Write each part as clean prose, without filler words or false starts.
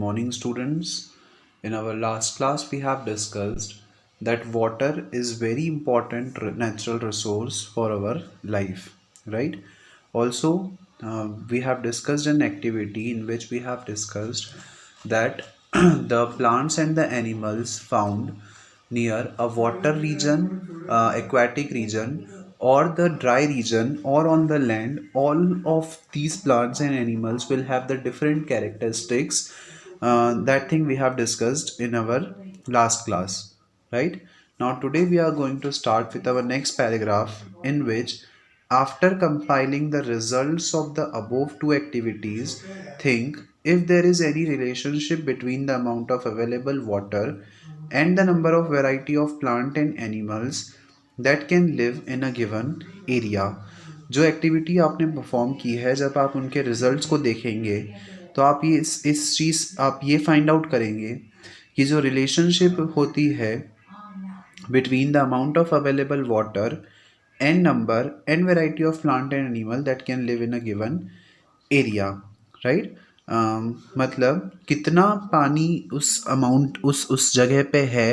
morning, students. In our last class, we have discussed that water is very important natural resource for our life, right? Also, we have discussed an activity in which we have discussed that the plants and the animals found near a water region, aquatic region, or the dry region, or on the land, all of these plants and animals will have the different characteristics. That thing we have discussed in our last class, right? Now, today we are going to start with our next paragraph, in which, after compiling the results of the above two activities, think if there is any relationship between the amount of available water and the number of variety of plant and animals that can live in a given area. जो activity आपने perform की है, जब आप उनके results को देखेंगे तो आप ये इस चीज़ आप ये फाइंड आउट करेंगे कि जो रिलेशनशिप होती है between the amount of available water and number and variety of plant and animal that can live in a given area, right? मतलब कितना पानी उस अमाउंट उस जगह पे है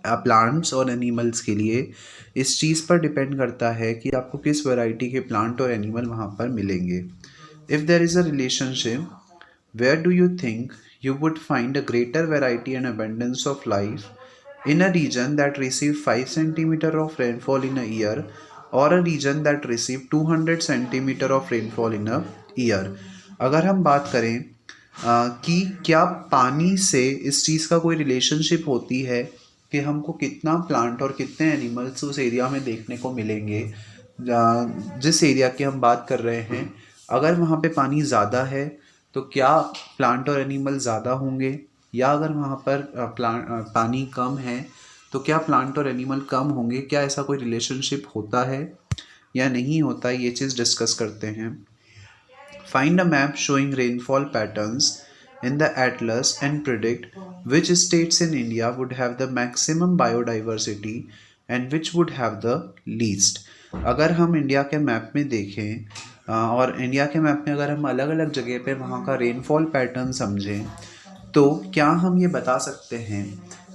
प्लांट्स और एनिमल्स के लिए, इस चीज़ पर डिपेंड करता है कि आपको किस वैरायटी के प्लांट और एनिमल वहाँ पर मिलेंगे. If there is a relationship, where do you think you would find a greater variety and abundance of life in a region that receive 5 centimeter of rainfall in a year, or a region that receive 200 centimeter of rainfall in a year? अगर हम बात करें कि क्या पानी से इस चीज़ का कोई रिलेशनशिप होती है कि हमको कितना प्लांट और कितने एनिमल्स उस एरिया में देखने को मिलेंगे, जिस एरिया की हम बात कर रहे हैं, अगर वहाँ पे पानी ज़्यादा है तो क्या प्लांट और एनिमल ज़्यादा होंगे, या अगर वहाँ पर पानी कम है तो क्या प्लांट और एनिमल कम होंगे? क्या ऐसा कोई रिलेशनशिप होता है या नहीं होता, ये चीज़ डिस्कस करते हैं. Find a map showing rainfall patterns in the atlas and predict which states in India would have the maximum biodiversity and which would have the least. अगर हम इंडिया के मैप में देखें और इंडिया के मैप में अगर हम अलग अलग जगह पे वहाँ का रेनफॉल पैटर्न समझें, तो क्या हम ये बता सकते हैं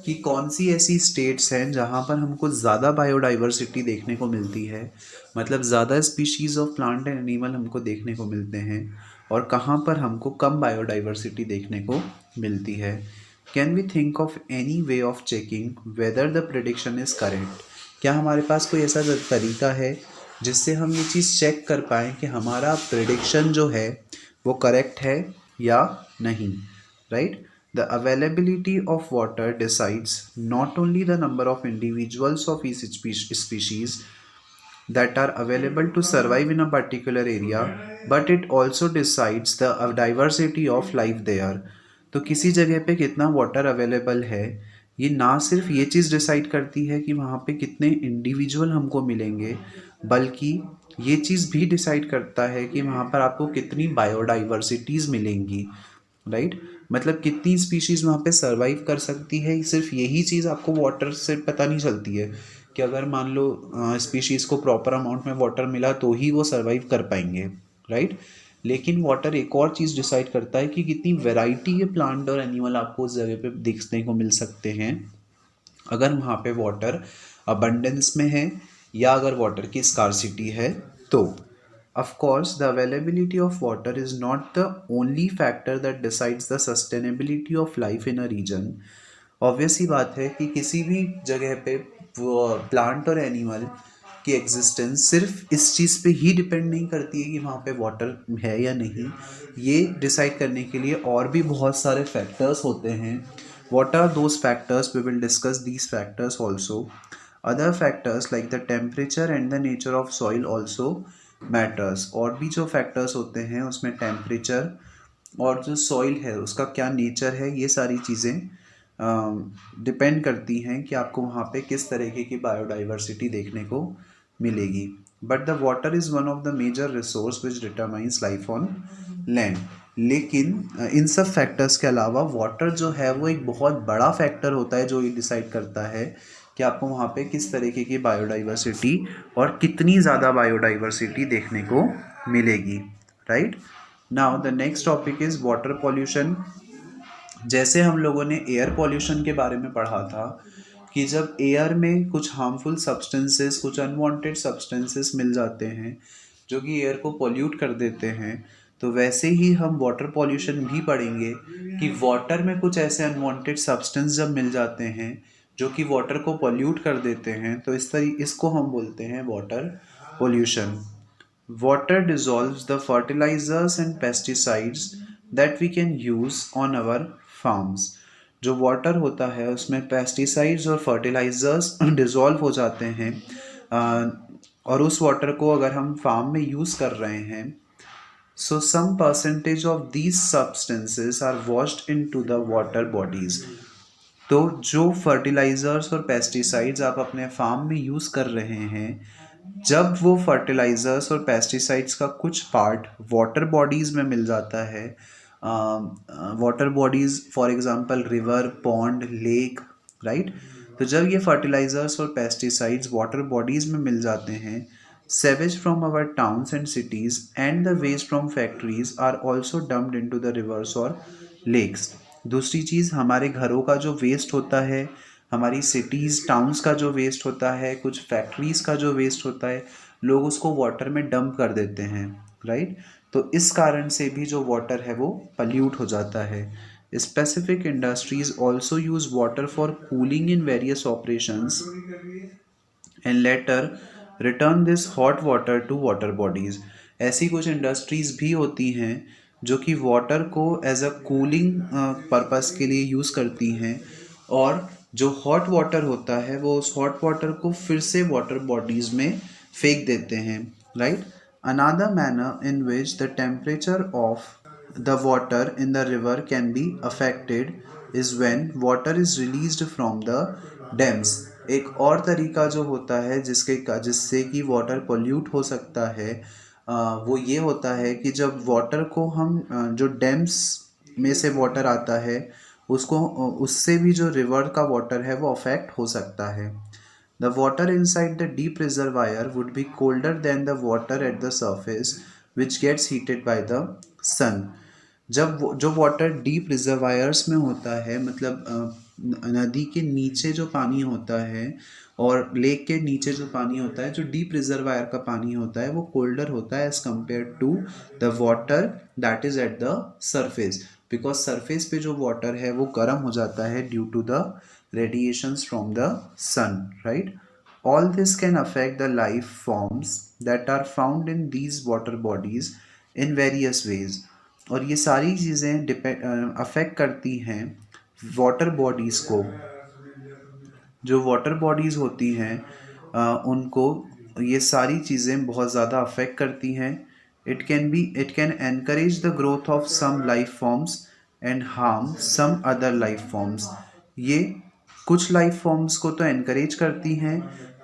कि कौन सी ऐसी स्टेट्स हैं जहाँ पर हमको ज़्यादा बायोडाइवर्सिटी देखने को मिलती है, मतलब ज़्यादा species of plant and animal हमको देखने को मिलते हैं, और कहाँ पर हमको कम बायोडाइवर्सिटी देखने को मिलती है. Can we think of any way of checking whether the prediction is correct? क्या हमारे पास कोई ऐसा तरीका है जिससे हम ये चीज़ चेक कर पाएँ कि हमारा प्रिडिक्शन जो है वो करेक्ट है या नहीं, right? The availability of water decides not only the number of individuals of each species that are available to survive in a particular area, but it also decides the diversity of life there. तो किसी जगह पे कितना water available है, ये ना सिर्फ ये चीज़ डिसाइड करती है कि वहाँ पे कितने इंडिविजुअल हमको मिलेंगे, बल्कि ये चीज़ भी डिसाइड करता है कि वहाँ पर आपको कितनी बायोडाइवर्सिटीज़ मिलेंगी, राइट? मतलब कितनी स्पीशीज़ वहाँ पे सर्वाइव कर सकती है. सिर्फ यही चीज़ आपको वाटर से पता नहीं चलती है कि अगर मान लो स्पीशीज़ को प्रॉपर अमाउंट में वाटर मिला तो ही वो सर्वाइव कर पाएंगे, राइट? लेकिन वाटर एक और चीज़ डिसाइड करता है कि कितनी वैरायटी के प्लांट और एनिमल आपको उस जगह पे देखने को मिल सकते हैं, अगर वहाँ पे वाटर अबंडेंस में है या अगर वाटर की स्कार्सिटी है तो. Of course, the availability of water is not the only factor that decides the sustainability of life in a region. Obvious ही बात है कि किसी भी जगह पे प्लांट और एनिमल की एग्जिस्टेंस सिर्फ इस चीज़ पे ही डिपेंड नहीं करती है कि वहाँ पे वाटर है या नहीं. ये डिसाइड करने के लिए और भी बहुत सारे फैक्टर्स होते हैं. What are those factors? We will discuss these factors also. Other factors like the temperature and the nature of soil also matters. और भी जो factors होते हैं उसमें temperature और जो soil है उसका क्या nature है, ये सारी चीज़ें डिपेंड करती हैं कि आपको वहाँ पे किस तरीके की बायोडाइवर्सिटी देखने को मिलेगी. But the water is one of the major resource which determines life on land. लेकिन इन सब फैक्टर्स के अलावा वाटर जो है वो एक बहुत बड़ा फैक्टर होता है जो ये डिसाइड करता है कि आपको वहाँ पे किस तरीके की बायोडाइवर्सिटी और कितनी ज़्यादा बायोडाइवर्सिटी देखने को मिलेगी, right? Now the next topic is water pollution. जैसे हम लोगों ने एयर पॉल्यूशन के बारे में पढ़ा था कि जब एयर में कुछ हार्मफुल सब्सटेंसेस, कुछ अनवांटेड सब्सटेंसेस मिल जाते हैं जो कि एयर को पॉल्यूट कर देते हैं, तो वैसे ही हम वाटर पॉल्यूशन भी पढ़ेंगे कि वाटर में कुछ ऐसे अनवांटेड सब्सटेंस जब मिल जाते हैं जो कि वाटर को पॉल्यूट कर देते हैं, तो इसको हम बोलते हैं water pollution. Water dissolves the fertilizers and pesticides that we can use on our farms. जो वाटर होता है उसमें पेस्टिसाइड्स और फर्टिलाइजर्स डिसॉल्व हो जाते हैं, और उस वाटर को अगर हम फार्म में यूज़ कर रहे हैं, so some percentage of these substances are washed into the water bodies. तो जो फर्टिलाइजर्स और पेस्टिसाइड्स आप अपने फार्म में यूज़ कर रहे हैं, जब वो फर्टिलाइजर्स और पेस्टिसाइड्स का कुछ पार्ट वाटर बॉडीज़ में मिल जाता है, water bodies for example river, pond, lake, right. तो जब ये फर्टिलाइजर्स और पेस्टिसाइड्स वाटर बॉडीज़ में मिल जाते हैं, sewage from our towns and cities and the waste from factories are also dumped into the rivers or lakes. दूसरी चीज़, हमारे घरों का जो वेस्ट होता है, हमारी सिटीज़ टाउन्स का जो वेस्ट होता है, कुछ फैक्ट्रीज़ का जो वेस्ट होता है, लोग उसको वाटर में डंप कर देते हैं, राइट. तो इस कारण से भी जो वाटर है वो पल्यूट हो जाता है. Specific industries also use water for cooling in various operations and later return this hot water to water bodies. ऐसी कुछ इंडस्ट्रीज़ भी होती हैं जो कि वाटर को एज अ कूलिंग पर्पस के लिए यूज़ करती हैं, और जो हॉट वाटर होता है वो उस हॉट वाटर को फिर से वाटर बॉडीज़ में फेंक देते हैं, right. Another manner in which the temperature of the water in the river can be affected is when water is released from the dams. एक और तरीका जो होता है जिससे कि वाटर पोल्यूट हो सकता है, वो ये होता है कि जब वाटर को हम जो डैम्स में से वाटर आता है उसको उससे भी जो रिवर का वाटर है वो अफेक्ट हो सकता है. The water inside the deep reservoir would be colder than the water at the surface, which gets heated by the sun. जो वाटर डीप रिजर्वायर्स में होता है, मतलब नदी के नीचे जो पानी होता है और लेक के नीचे जो पानी होता है, जो डीप रिजर्वायर का पानी होता है वो कोल्डर होता है as compare to the water that is at the surface, because surface पे जो वाटर है वो गर्म हो जाता है due to the radiations from the sun, right. All this can affect the life forms that are found in these water bodies in various ways. और ये सारी चीज़ें अफेक्ट करती हैं वाटर बॉडीज़ को. जो वाटर बॉडीज़ होती हैं उनको ये सारी चीज़ें बहुत ज़्यादा अफेक्ट करती हैं. It can encourage the growth of some life forms and harm some other life forms. ये कुछ लाइफ फॉर्म्स को तो एनकरेज करती हैं,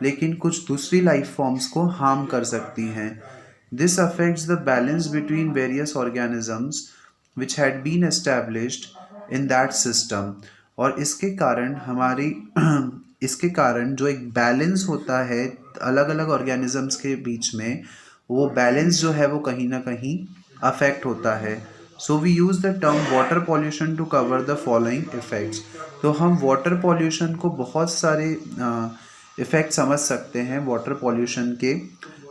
लेकिन कुछ दूसरी लाइफ फॉर्म्स को हार्म कर सकती हैं. This affects the balance between various organisms which had been established in that system. और इसके कारण जो एक बैलेंस होता है अलग अलग ऑर्गेनिजम्स के बीच में, वो बैलेंस जो है वो कहीं ना कहीं अफेक्ट होता है. So we use the term water pollution to cover the following effects. तो हम वाटर पॉल्यूशन को बहुत सारे इफ़ेक्ट समझ सकते हैं वाटर पॉल्यूशन के,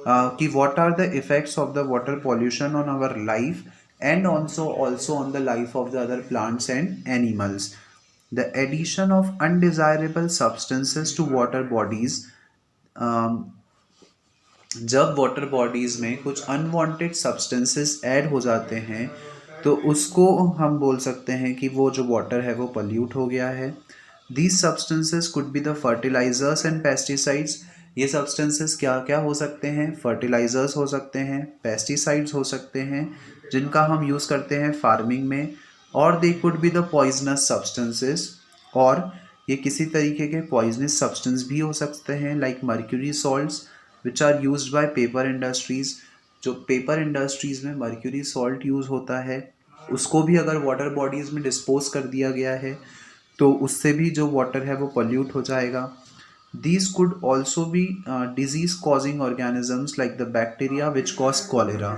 कि what are the effects of the water pollution on our life and also on the life of the other plants and animals. The addition of undesirable substances to water bodies. जब water bodies में कुछ unwanted substances add हो जाते हैं तो उसको हम बोल सकते हैं कि वो जो वाटर है वो पल्यूट हो गया है. These substances could be the fertilizers and pesticides. ये सब्सटेंसेस क्या क्या हो सकते हैं? फर्टिलाइजर्स हो सकते हैं, पेस्टिसाइड्स हो सकते हैं जिनका हम यूज़ करते हैं फार्मिंग में, और they could be the poisonous substances, और ये किसी तरीके के पॉइजनस सब्सटेंस भी हो सकते हैं like mercury salts which are used by paper industries. जो पेपर इंडस्ट्रीज़ में मर्क्यूरी सॉल्ट यूज़ होता है उसको भी अगर वाटर बॉडीज़ में डिस्पोज कर दिया गया है तो उससे भी जो वाटर है वो पॉल्यूट हो जाएगा. These could also be disease causing organisms like the bacteria which cause cholera.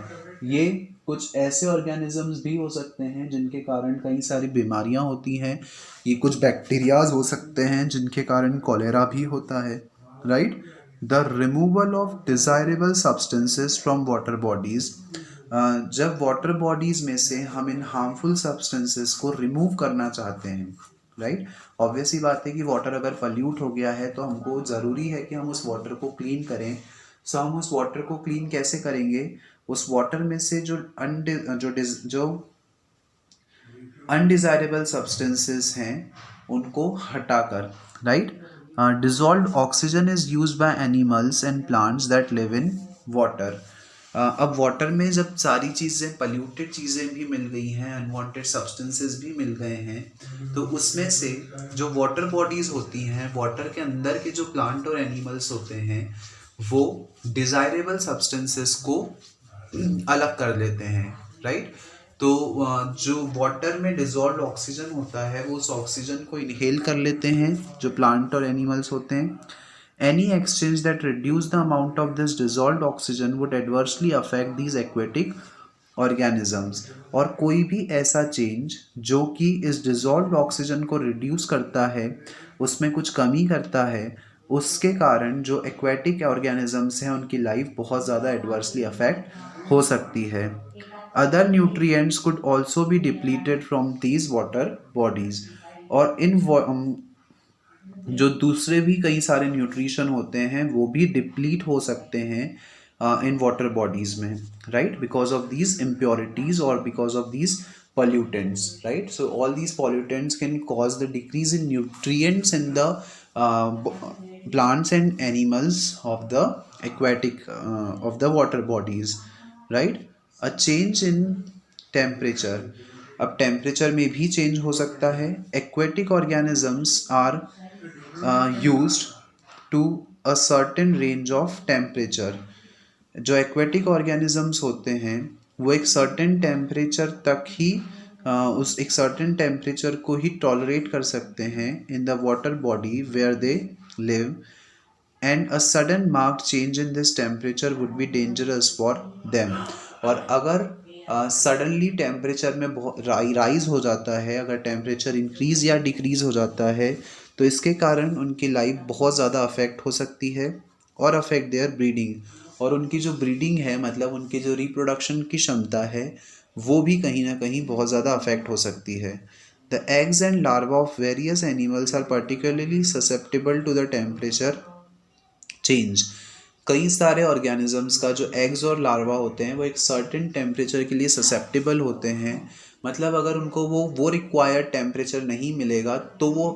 ये कुछ ऐसे ऑर्गेनिजम्स भी हो सकते हैं जिनके कारण कई सारी बीमारियां होती हैं। ये कुछ बैक्टीरियाज हो सकते हैं जिनके कारण कॉलेरा भी होता है, right. The removal of desirable substances from water bodies, जब वाटर बॉडीज में से हम इन हार्मफुल सब्सटेंसेस को रिमूव करना चाहते हैं, राइट। ऑब्वियस ही बात है कि वाटर अगर पल्यूट हो गया है तो हमको ज़रूरी है कि हम उस वाटर को क्लीन करें। सो हम उस वाटर को क्लीन कैसे करेंगे? उस वाटर में से जो अनडिजायरेबल सब्सटेंसेस हैं उनको हटाकर, right. Dissolve oxygen is use by animals and plants that live in water. अब वाटर में जब सारी चीज़ें पल्यूटेड चीज़ें भी मिल गई हैं, अनवांटेड सब्सटेंसेस भी मिल गए हैं, तो उसमें से जो वाटर बॉडीज़ होती हैं, वाटर के अंदर के जो प्लांट और एनिमल्स होते हैं, वो डिज़ायरेबल सब्सटेंसेस को अलग कर लेते हैं, राइट। तो जो वाटर में डिजॉल्व ऑक्सीजन होता है वो उस ऑक्सीजन को इनहेल कर लेते हैं जो प्लांट और एनिमल्स होते हैं। Any exchange that reduce the amount of this dissolve oxygen would adversely affect these aquatic organisms. और कोई भी ऐसा चेंज जो कि इस डिजॉल्व ऑक्सीजन को रिड्यूस करता है, उसमें कुछ कमी करता है, उसके कारण जो एक्वेटिक ऑर्गेनिजम्स हैं उनकी लाइफ बहुत ज़्यादा एडवर्सली अफेक्ट हो सकती है। Other nutrients could also be depleted from these water bodies. और जो दूसरे भी कई सारे न्यूट्रिशन होते हैं वो भी डिप्लीट हो सकते हैं इन वाटर बॉडीज में, right, because of these impurities और because of these pollutants, right? So all these pollutants can cause the decrease in nutrients in the plants and animals of the aquatic of the water bodies, right? A change in temperature, अब temperature में भी change हो सकता है। Aquatic organisms are used to a certain range of temperature। जो aquatic organisms होते हैं वो एक सर्टेन टेम्परेचर तक ही उस एक सर्टेन टेम्परेचर को ही टॉलरेट कर सकते हैं in the water body where they live, and a sudden marked change in this temperature would be dangerous for them. और अगर सडनली टेम्परेचर में बहुत राइज हो जाता है, अगर टेम्परेचर इंक्रीज या डिक्रीज हो जाता है, तो इसके कारण उनकी लाइफ बहुत ज़्यादा अफेक्ट हो सकती है और अफेक्ट देयर ब्रीडिंग। और उनकी जो ब्रीडिंग है, मतलब उनकी जो रिप्रोडक्शन की क्षमता है, वो भी कहीं ना कहीं बहुत ज़्यादा अफेक्ट हो सकती है। The eggs and larva of various animals are particularly susceptible to the temperature change. कई सारे ऑर्गेनिजम्स का जो एग्स और लार्वा होते हैं वो एक सर्टेन टेम्परेचर के लिए ससेप्टेबल होते हैं। मतलब अगर उनको वो रिक्वायर्ड टेम्परेचर नहीं मिलेगा तो वो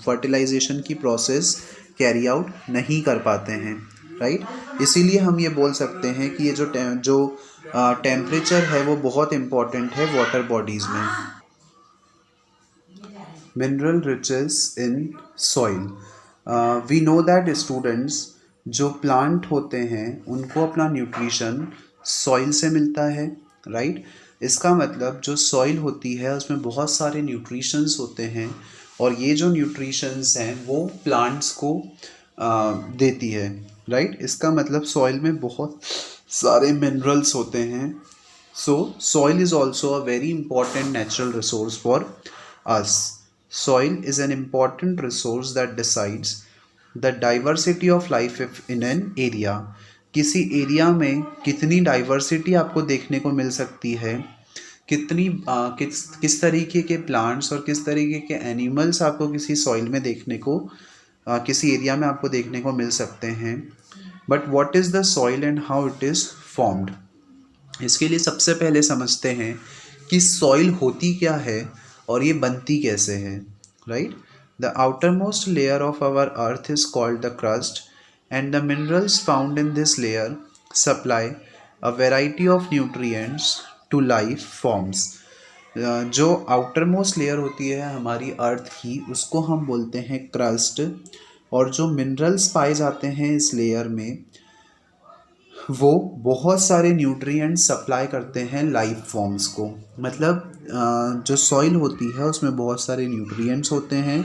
फर्टिलाइजेशन की प्रोसेस कैरी आउट नहीं कर पाते हैं, राइट। इसीलिए हम ये बोल सकते हैं कि ये जो टेम्परेचर है वो बहुत इम्पॉर्टेंट है वाटर बॉडीज़ में। Mineral riches in soil, we know that students, जो प्लांट होते हैं उनको अपना न्यूट्रिशन सॉइल से मिलता है, राइट। इसका मतलब जो सॉइल होती है उसमें बहुत सारे न्यूट्रिशंस होते हैं और ये जो न्यूट्रिशंस हैं वो प्लांट्स को देती है, राइट। इसका मतलब सॉइल में बहुत सारे मिनरल्स होते हैं। So, soil is also a very important natural resource for us. Soil is an important resource that decides the diversity of life in an area. किसी एरिया में कितनी डाइवर्सिटी आपको देखने को मिल सकती है, किस तरीके के प्लांट्स और किस तरीके के एनिमल्स आपको किसी सॉइल में देखने को किसी एरिया में आपको देखने को मिल सकते हैं। But what is the soil and how it is formed? इसके लिए सबसे पहले समझते हैं कि सॉइल होती क्या है और ये बनती कैसे है, right. The outermost layer of our earth is called the crust and the minerals found in this layer supply a variety of nutrients to life forms. जो आउटर मोस्ट लेयर होती है हमारी अर्थ की, उसको हम बोलते हैं क्रस्ट, और जो मिनरल्स पाए जाते हैं इस लेयर में वो बहुत सारे न्यूट्रिएंट्स सप्लाई करते हैं लाइफ फॉर्म्स को। मतलब जो सॉइल होती है उसमें बहुत सारे न्यूट्रिएंट्स होते हैं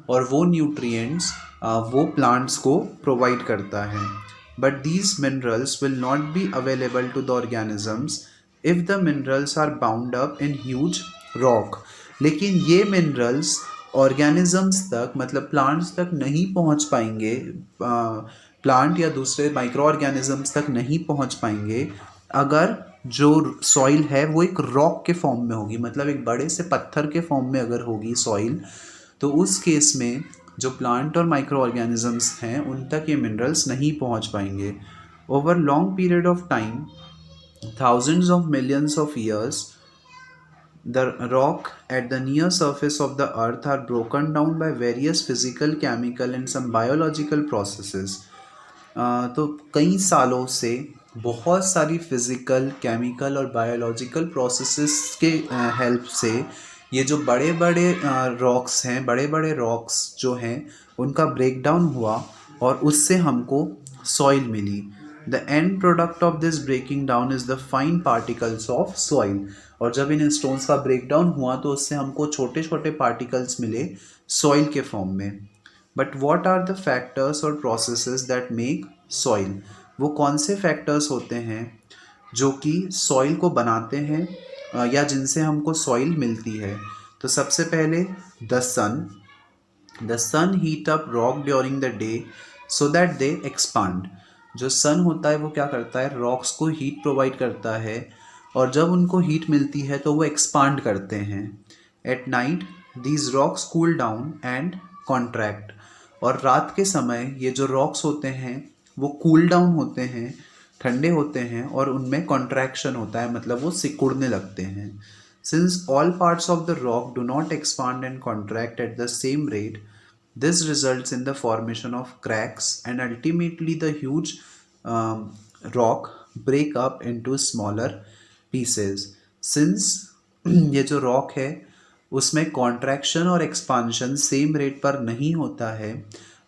और वो न्यूट्रिएंट्स वो प्लांट्स को प्रोवाइड करता है। But these minerals will not be available to the organisms if the minerals are bound up in huge rock. लेकिन ये मिनरल्स ऑर्गेनिजम्स तक मतलब प्लांट्स तक नहीं पहुंच पाएंगे, प्लांट या दूसरे माइक्रो ऑर्गेनिजम्स तक नहीं पहुंच पाएंगे अगर जो सॉइल है वो एक रॉक के फॉर्म में होगी, मतलब एक बड़े से पत्थर के फॉर्म में अगर होगी सॉइल, तो उस केस में जो प्लांट और माइक्रो ऑर्गेनिजम्स हैं उन तक ये मिनरल्स नहीं पहुंच पाएंगे. Over long period of time, thousands of millions of years, the rock at the near surface of the earth are broken down by various physical, chemical and some biological processes. तो कई सालों से बहुत सारी physical, chemical और biological processes के help से ये जो बड़े बड़े रॉक्स हैं, बड़े बड़े रॉक्स जो हैं उनका ब्रेकडाउन हुआ और उससे हमको सॉइल मिली. The end product of this breaking down is the fine particles of soil. और जब इन स्टोन्स का ब्रेकडाउन हुआ तो उससे हमको छोटे छोटे पार्टिकल्स मिले सॉइल के फॉर्म में. But what are the factors और प्रोसेसेस दैट मेक सॉइल? वो कौन से फैक्टर्स होते हैं जो कि सॉइल को बनाते हैं या जिनसे हमको सॉइल मिलती है? तो सबसे पहले the sun. The sun heat up rock during the day so that they expand. जो सन होता है वो क्या करता है, रॉक्स को हीट प्रोवाइड करता है और जब उनको हीट मिलती है तो वो एक्सपांड करते हैं. At night these rocks cool down and contract. और रात के समय ये जो रॉक्स होते हैं वो कूल डाउन होते हैं, ठंडे होते हैं और उनमें कॉन्ट्रैक्शन होता है, मतलब वो सिकुड़ने लगते हैं. Since all parts of the rock do not expand and contract at the same rate, this results in the formation of cracks and ultimately the huge rock break up into smaller pieces. Since ये जो rock है उसमें contraction और expansion same rate पर नहीं होता है,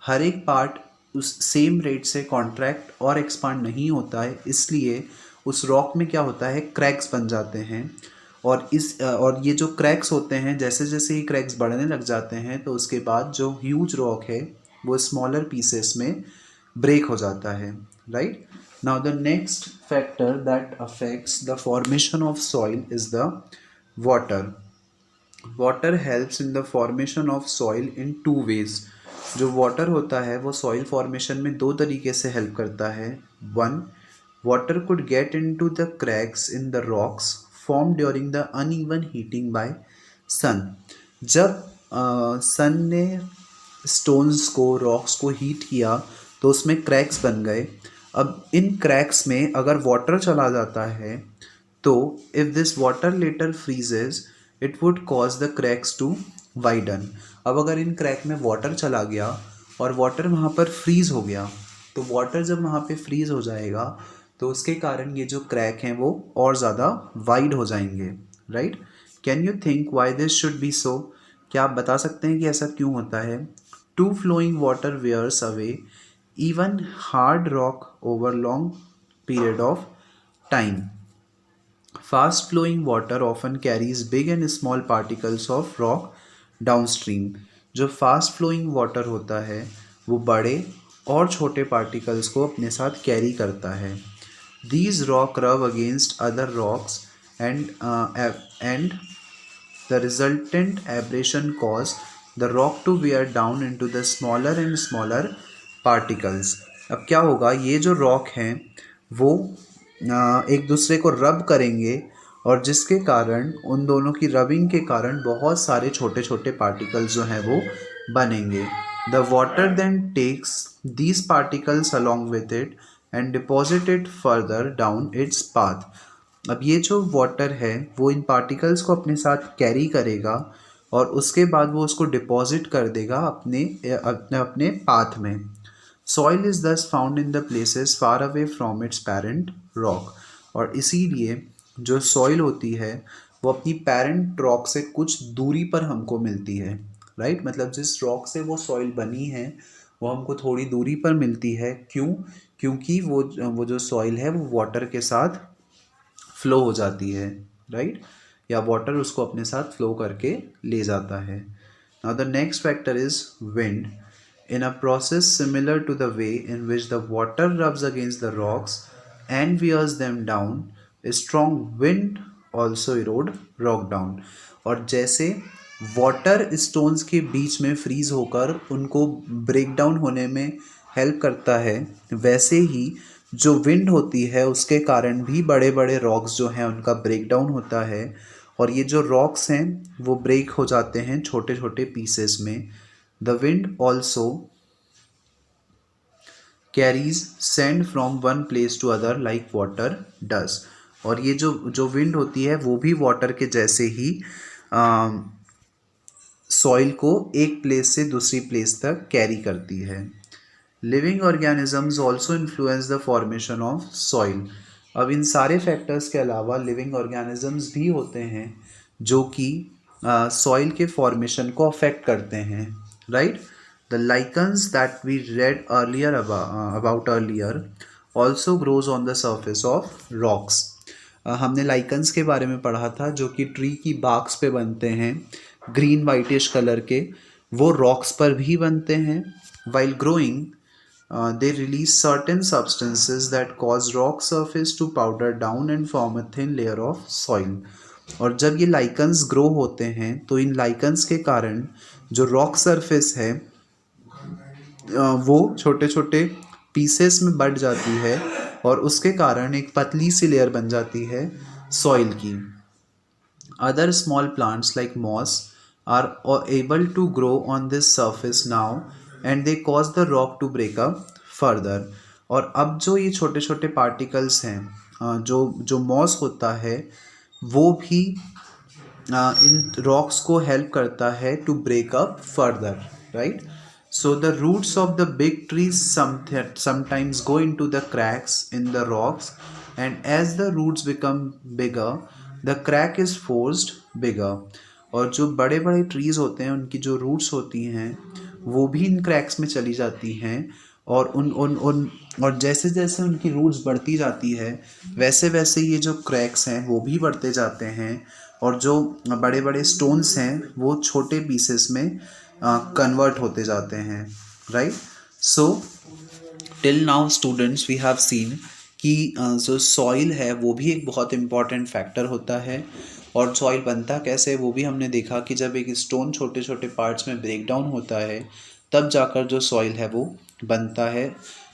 हर एक पार्ट उस सेम रेट से कॉन्ट्रैक्ट और एक्सपांड नहीं होता है, इसलिए उस रॉक में क्या होता है, क्रैक्स बन जाते हैं. और ये जो क्रैक्स होते हैं, जैसे जैसे ही क्रैक्स बढ़ने लग जाते हैं तो उसके बाद जो ह्यूज रॉक है वो स्मॉलर पीसेस में ब्रेक हो जाता है. Right. Now the next factor that affects the formation of soil is the water. Water helps in the formation of soil in two ways. जो वाटर होता है वो सॉइल फॉर्मेशन में दो तरीके से हेल्प करता है. One, water could get into the cracks in the rocks form during the uneven heating by sun. जब सन ने स्टोन्स को, रॉक्स को हीट किया तो उसमें क्रैक्स बन गए. अब इन क्रैक्स में अगर वाटर चला जाता है तो if this water later freezes it would cause the cracks to widen. अब अगर इन क्रैक में वाटर चला गया और वाटर वहाँ पर फ्रीज़ हो गया, तो वाटर जब वहाँ पे फ्रीज़ हो जाएगा तो उसके कारण ये जो क्रैक हैं वो और ज़्यादा वाइड हो जाएंगे. Right. Can you think why this should be so? क्या आप बता सकते हैं कि ऐसा क्यों होता है? To flowing water wears away even hard rock over long period of time. Fast flowing water often carries big and small particles of rock downstream. जो फास्ट फ्लोइंग वाटर होता है वो बड़े और छोटे पार्टिकल्स को अपने साथ कैरी करता है. These rock rub against other rocks and the resultant abrasion cause the rock to wear down into the smaller and smaller particles. अब क्या होगा, ये जो रॉक हैं वो एक दूसरे को रब करेंगे और जिसके कारण उन दोनों की रबिंग के कारण बहुत सारे छोटे छोटे पार्टिकल्स जो हैं वो बनेंगे. The water then takes these particles along with it and deposit it further down its path. अब ये जो वाटर है वो इन पार्टिकल्स को अपने साथ कैरी करेगा और उसके बाद वो उसको डिपॉजिट कर देगा अपने अपने अपने पाथ में. सॉइल इज़ दस found in the places far away from its parent rock. और इसीलिए जो सॉइल होती है वो अपनी पेरेंट रॉक से कुछ दूरी पर हमको मिलती है. राइट. मतलब जिस रॉक से वो सॉइल बनी है वो हमको थोड़ी दूरी पर मिलती है. क्यों? क्योंकि वो जो सॉइल है वो वाटर के साथ फ्लो हो जाती है. राइट. या वाटर उसको अपने साथ फ्लो करके ले जाता है. Now the next factor is wind. In a process similar to the way in which the water rubs against the rocks and wears them down, strong wind also erode rock down। और जैसे water stones के बीच में freeze होकर उनको break down होने में help करता है, वैसे ही जो विंड होती है उसके कारण भी बड़े बड़े रॉक्स जो हैं उनका ब्रेक डाउन होता है, और ये जो रॉक्स हैं वो ब्रेक हो जाते हैं छोटे छोटे पीसेस में। The wind also carries sand from one place to other like water does. और ये जो जो विंड होती है वो भी वाटर के जैसे ही सॉइल को एक प्लेस से दूसरी प्लेस तक कैरी करती है। Living organisms also influence the formation of soil. अब इन सारे फैक्टर्स के अलावा लिविंग ऑर्गेनिजम्स भी होते हैं जो कि सॉइल के फॉर्मेशन को अफेक्ट करते हैं, right. The lichens that we read earlier about earlier also grows on the surface of rocks. हमने लाइकन्स के बारे में पढ़ा था जो कि ट्री की बार्क्स पे बनते हैं, ग्रीन वाइटिश कलर के, वो रॉक्स पर भी बनते हैं। While growing they release certain substances that cause rock surface to powder down and form a thin layer of soil। और जब ये लाइकन्स ग्रो होते हैं तो इन लाइकन्स के कारण जो रॉक सरफेस है वो छोटे छोटे पीसेस में बढ़ जाती है और उसके कारण एक पतली सी लेयर बन जाती है सॉइल की। Other small plants like moss are able to grow on this surface now and they cause the rock to break up further। और अब जो ये छोटे छोटे पार्टिकल्स हैं, जो जो मॉस होता है वो भी इन रॉक्स को हेल्प करता है to break up further, right. So the roots of the big trees sometimes go into the cracks in the rocks, and as the roots become bigger, the crack is forced bigger। और जो बड़े बड़े trees होते हैं उनकी जो roots होती हैं वो भी इन क्रैक्स में चली जाती हैं, और उन उन उन और जैसे जैसे उनकी रूट्स बढ़ती जाती है वैसे वैसे ये जो क्रैक्स हैं वो भी बढ़ते जाते हैं, और जो बड़े बड़े स्टोन्स हैं वो छोटे पीसेस में कन्वर्ट होते जाते हैं, right. So till now students we have seen कि जो सॉइल है वो भी एक बहुत इम्पॉर्टेंट फैक्टर होता है, और सॉइल बनता कैसे वो भी हमने देखा कि जब एक स्टोन छोटे छोटे पार्ट्स में ब्रेक डाउन होता है तब जाकर जो सॉइल है वो बनता है।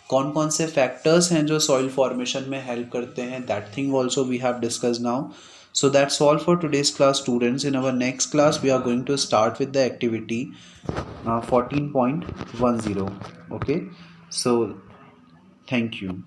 कौन कौन से फैक्टर्स हैं जो सॉइल फॉर्मेशन में हेल्प करते हैं, that thing also we have discuss now. So that's all for today's class, students. In our next class we are going to start with the activity 14.10. Okay, so thank you.